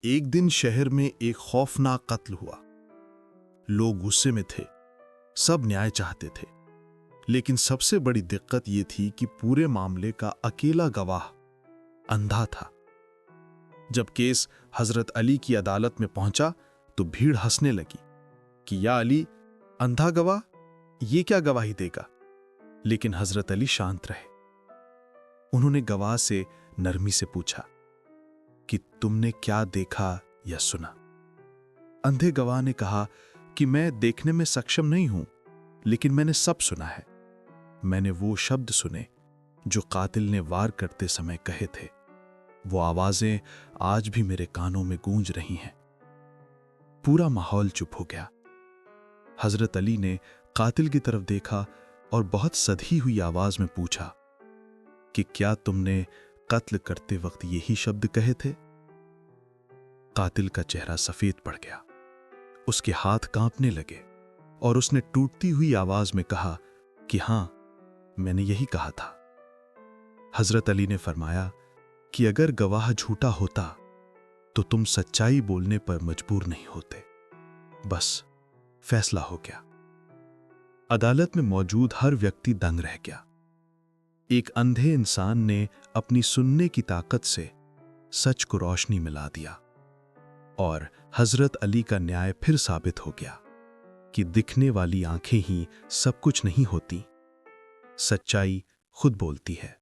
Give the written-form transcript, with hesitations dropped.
एक दिन शहर में एक खौफनाक कत्ल हुआ। लोग गुस्से में थे, सब न्याय चाहते थे, लेकिन सबसे बड़ी दिक्कत यह थी कि पूरे मामले का अकेला गवाह अंधा था। जब केस हजरत अली की अदालत में पहुंचा तो भीड़ हंसने लगी कि या अली, अंधा गवाह, ये क्या गवाही देगा। लेकिन हजरत अली शांत रहे। उन्होंने गवाह से नरमी से पूछा कि तुमने क्या देखा या सुना। अंधे गवाह ने कहा कि मैं देखने में सक्षम नहीं हूं, लेकिन मैंने सब सुना है। मैंने वो शब्द सुने जो कातिल ने वार करते समय कहे थे। वो आवाजें आज भी मेरे कानों में गूंज रही हैं। पूरा माहौल चुप हो गया। हजरत अली ने कातिल की तरफ देखा और बहुत सधी हुई आवाज में पूछा कि क्या तुमने कत्ल करते वक्त यही शब्द कहे थे? कातिल का चेहरा सफेद पड़ गया, उसके हाथ कांपने लगे और उसने टूटती हुई आवाज में कहा कि हां, मैंने यही कहा था। हजरत अली ने फरमाया कि अगर गवाह झूठा होता तो तुम सच्चाई बोलने पर मजबूर नहीं होते। बस फैसला हो गया। अदालत में मौजूद हर व्यक्ति दंग रह गया। एक अंधे इंसान ने अपनी सुनने की ताकत से सच को रोशनी में ला दिया और हजरत अली का न्याय फिर साबित हो गया कि दिखने वाली आंखें ही सब कुछ नहीं होती, सच्चाई खुद बोलती है।